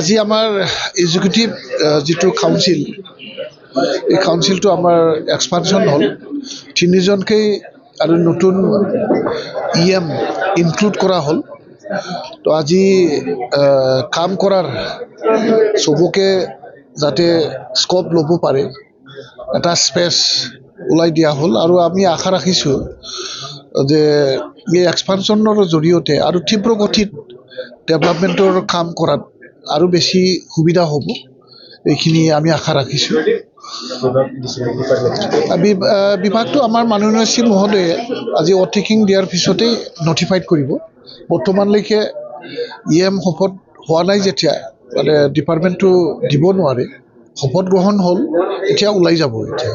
আজি আমাৰ এক্সিকিউটিভ যিটো কাউন্সিল এই কাউন্সিলটো আমাৰ এক্সপানশ্যন হ'ল তিনিজনকেই আৰু নতুন EM ইনক্লুড কৰা হ'ল তো আজি কাম কৰাৰ চবকে যাতে স্কোপ ল'ব পাৰে এটা স্পেচ ওলাই দিয়া হ'ল আৰু আমি আশা ৰাখিছোঁ যে এই এক্সপানশ্যনৰ জৰিয়তে আৰু তীব্ৰ গতিত ডেভেলপমেণ্টৰ কাম কৰাত আৰু বেছি সুবিধা হ'ব এইখিনি আমি আশা ৰাখিছোঁ বিভাগটো আমাৰ মাননীয় শ্ৰী মহোদয়ে আজি অথিকিং দিয়াৰ পিছতেই নটিফাইড কৰিব বৰ্তমানলৈকে EM শপত হোৱা নাই যেতিয়া মানে ডিপাৰ্টমেণ্টটো দিব নোৱাৰে শপত গ্ৰহণ হ'ল এতিয়া ওলাই যাব এতিয়া